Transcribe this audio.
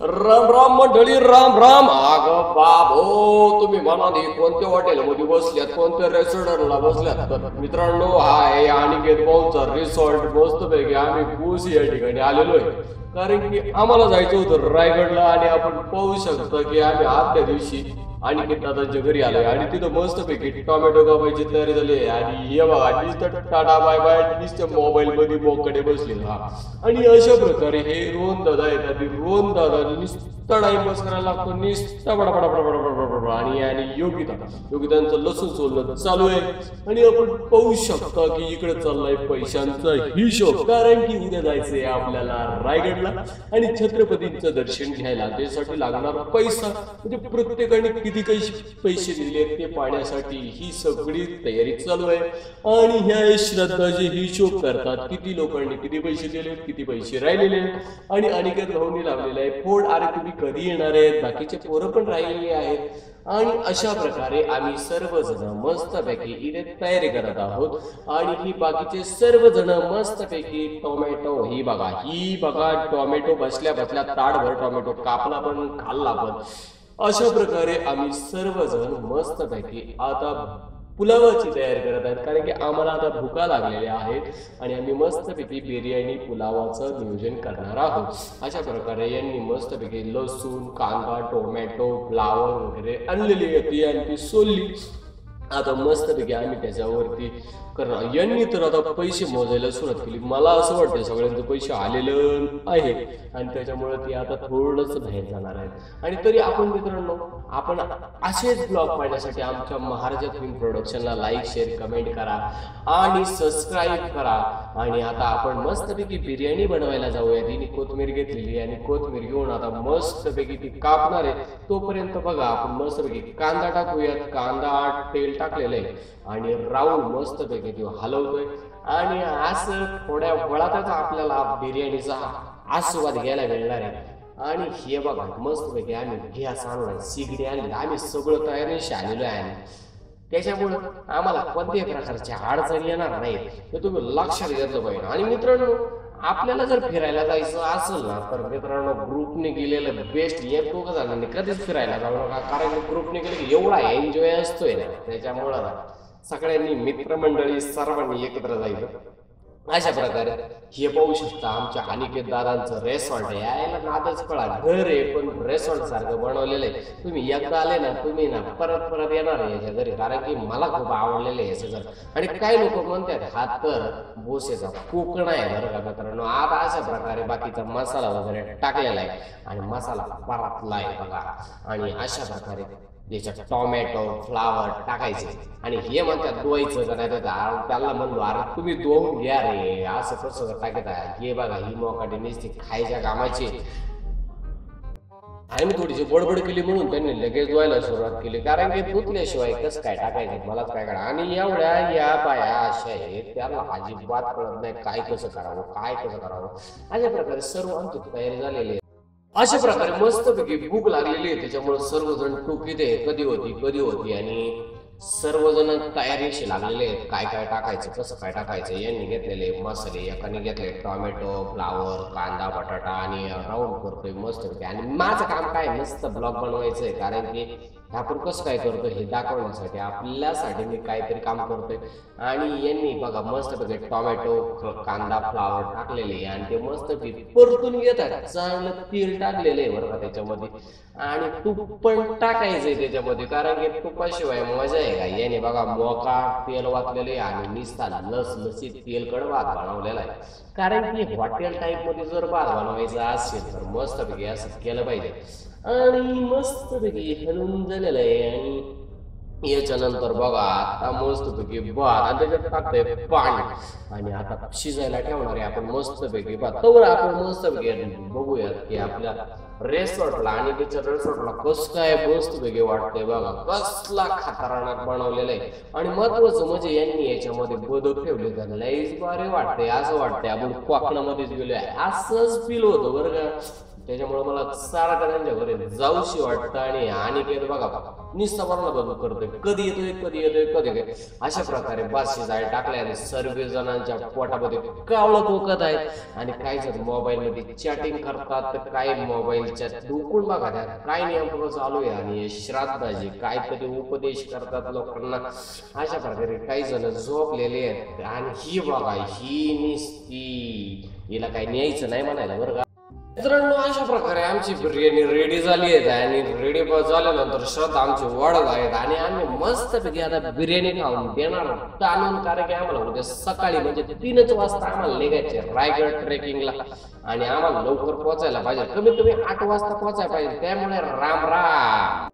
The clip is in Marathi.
राम राम मंडळी, राम राम. अगं बाबो, तुम्ही म्हणाले कोणत्या हॉटेलमध्ये बसल्यात, कोणत्या रेस्टॉरंटला बसल्यात? तर मित्रांनो, हा आहे अनिकेत भाऊचा रिसॉर्ट. मस्तपैकी आम्ही पूस या ठिकाणी आलेलो आहे, कारण की आम्हाला जायचं होतं रायगडला. आणि आपण पाहू शकता की आम्ही आजच्या दिवशी अनिकेत दादांच्या घरी आलोय आणि तिथं मस्तपैकी टोमॅटो कापायची तयारी झाली आहे. आणि हे बघा, नुसतं टाटा बाय बाय नुसतं मोबाईल मध्ये बोकडे बसले. हा, आणि अशा प्रकारे हे रोहन दादा येतात. रोहन दादा नुसतं टाइमपास करायला लागतो, नुसता बडा बडा बडा बडा बडा बडा. आणि योगितांचं लसूण सोलणं चालू आहे. आणि आपण पाहू शकता की इकडे चाललाय पैशांचा हिशोब, कारण की उद्या जायचंय आपल्याला रायगडला आणि छत्रपतींचं दर्शन घ्यायला. त्यासाठी लागणारा पैसा म्हणजे प्रत्येकाने किती काही पैसे दिले ते पाहण्यासाठी ही सगळी तयारी चालू आहे. आणि ह्या श्रद्धाचे हिशोब करतात, किती लोकांनी किती पैसे दिले, किती पैसे राहिलेले. आणि अनिकेत भाऊनी लावलेला आहे फोड. अरे तुम्ही कधी येणार आहेत? बाकीचे पोरं पण राहिलेले आहेत. आणि अशा प्रकारे आम्ही सर्वजण मस्तपैकी इथे तयारी करत आहोत. आणि ही बाकीचे सर्वजण मस्तपैकी टोमॅटो, ही बघा टोमॅटो बसल्या बसल्या ताटभर टोमॅटो कापला पण खाल्ला पण. अशा प्रकारे आम्ही सर्वजण मस्तपैकी आता पुलावाची तयारी करत आहेत, कारण की आम्हाला आता भुका लागलेल्या आहेत. आणि आम्ही मस्तपैकी बिर्याणी पुलावाचं नियोजन करणार आहोत. अशा प्रकारे यांनी मस्तपैकी लसूण, कांदा, टोमॅटो, फ्लावर वगैरे आणलेली होती आणि ती सोलली. आता मस्तपैकी आम्ही त्याच्यावरती करणार. यांनी तर आता पैसे मोजायला सुरुवात केली. मला असं वाटतं सगळ्यांचे पैसे आलेलं आहे आणि त्याच्यामुळे ते आता थोडंच बाहेर जाणार आहेत. आणि तरी आपण मित्रांनो, आपण असेच ब्लॉग पाहण्यासाठी आमच्या महाराजा फिल्म प्रोडक्शनला लाईक, शेअर, कमेंट करा आणि सबस्क्राईब करा. आणि आता आपण मस्तपैकी बिर्याणी बनवायला जाऊया. तिने कोथमीर घेतलेली आणि कोथमीर घेऊन आता मस्तपैकी ती कापणार आहे. तोपर्यंत बघा आपण मस्तपैकी कांदा टाकूयात. कांदा तेल टाकलेलं आहे आणि राऊंड मस्तपैकी ती हलवतोय. आणि असं थोड्या वेळातच आपल्याला बिर्याणीचा आस्वाद घ्यायला मिळणार आहे. आणि हे बघा मस्तपैकी आम्ही गॅस आणलाय, शिगडी आणली, आम्ही सगळं तयारीशी आलेलो आहे. त्याच्यामुळं आम्हाला कोणत्याही प्रकारच्या अडचणी येणार नाहीत, हे तुम्ही लक्षात घेतलं पाहिजे. आणि मित्रांनो, आपल्याला जर फिरायला जायचं असेल ना, तर मित्रांनो ग्रुपने गेलेलं बेस्ट. एक दोघं जणांनी कधीच फिरायला जाऊ नका, कारण ग्रुपने गेले की एवढा एन्जॉय असतोय ना. त्याच्यामुळं ना सगळ्यांनी मित्रमंडळी सर्वांनी एकत्र जायचं. अशा प्रकारे हे पाहू शकता आमच्या अनिकेत दादांचं रेसॉर्ट आहे. यायला नादच कळा, घर आहे पण रेसॉर्ट सारखं बनवलेलं आहे. तुम्ही एकदा आले ना, तुम्ही ना परत परत येणार आहे याच्या घरी, कारण की मला खूप आवडलेलं आहे याचं घर. आणि काही लोक म्हणतात हा तर बोसेचा कोकण आहे बरं का मित्रांनो. आता अशा प्रकारे बाकीचा मसाला वगैरे टाकलेला आहे आणि मसाला परतला आहे बघा. आणि अशा प्रकारे याच्यात टोमॅटो, फ्लावर टाकायचे. आणि हे म्हणतात धुवायचं का नाही, त्याला म्हणलो अरे तुम्ही धुवून घ्या रे, असं कसं टाकत आहे. हे बघा ही मोकाटी नुसती खायच्या कामाची. आम्ही थोडीशी बडबड केली म्हणून त्यांनी लगेच धुवायला सुरुवात केली, कारण की धुतल्याशिवाय कसं काय टाकायचं मलाच काय करा. आणि एवढ्या या बाया अशा आहेत, त्याला अजिबात कळत नाही काय कसं करावं, काय कसं करावं. अशा प्रकारे सर्व आमची तयारी झालेली आहे. अशा प्रकारे मस्तपैकी भूक लागलेली आहे. त्याच्यामुळे सर्वजण टोकीत आहे कधी होती आणि सर्वजण तयारीशी लागलेले आहेत. काय काय टाकायचं, कसं काय टाकायचं. यांनी घेतलेले मसाले, एकाने घेतले टोमॅटो, फ्लावर, कांदा, बटाटा आणि राऊंड करतोय मस्तपैकी. आणि माझं काम काय, मस्त ब्लॉग बनवायचं आहे, कारण की आपण कसं काय करतो हे दाखवण्यासाठी, आपल्यासाठी मी काहीतरी काम करतोय. आणि यांनी बघा मस्तपैकी टोमॅटो, कांदा, फ्लावर टाकलेले आणि ते मस्तपैकी परतून घेतात. चांगलं तेल टाकलेलं आहे बरं का त्याच्यामध्ये. आणि तूप पण टाकायचंय त्याच्यामध्ये, कारण की तुपाशिवाय मजा आहे का. याने बघा मोका तेल वाचलेले आणि निस्ता लसलसीत तेलकट भात बनवलेला आहे. कारण की हॉटेल टाईप मध्ये जर भात बनवायचा असेल तर मस्तपैकी असं केलं पाहिजे. आणि मस्तपैकी हलवून झालेलं आहे. आणि याच्यानंतर बघा आता मस्तपैकी भात आणि त्याच्यात टाकतंय पाणी. आणि आता शिजायला ठेवणार आहे आपण मस्तपैकी भात. तर आपण मस्तपैकी बघूयात की आपल्या रेसॉर्टला आणि त्याच्या रेसॉर्टला कसं काय मस्तपैकी वाटतंय बघा. कसला खतरनाक बनवलेला आहे. आणि महत्वाचं म्हणजे यांनी याच्यामध्ये बदक ठेवले तर लईच भारी वाटतंय. असं वाटतंय आपण कोकणामध्येच गेलोय असंच फील होतं बरं का. त्याच्यामुळे मला सारखं त्यांच्या घरी जाऊशी वाटतं. आणि अनिकेत बघा निस्ता मरला बघू करतोय, कधी येतोय कधी येतोय कधी काय अशा प्रकारे बाशी जाय टाकल्या आणि सर्व जणांच्या पोटामध्ये कावळं कोकत आहेत. आणि काही जण मोबाईल मध्ये चॅटिंग करतात, तर काही मोबाईलच्या डोकून बघा त्या काय नेमकं चालू आहे. आणि श्राद्धाचे काहीतरी उपदेश करतात लोकांना. अशा प्रकारे काही जण झोपलेले आहेत. आणि ही बघा ही निस्ती, हिला काही न्यायचं नाही म्हणायला बरं का मित्रांनो. अशा प्रकारे आमची बिर्याणी रेडी झाली आहे. आणि रेडी झाल्यानंतर श्रद्धा आमची वाढत आहेत. आणि आम्ही मस्तपैकी आता बिर्याणी खाऊन देणार आणून, कारण की आम्हाला उद्या सकाळी म्हणजे 3च वाजता आम्हाला निघायचे रायगड ट्रेकिंगला. आणि आम्हाला लवकर पोहोचायला पाहिजे, कमीत कमी 8 वाजता पोहोचायला पाहिजे. त्यामुळे राम राम.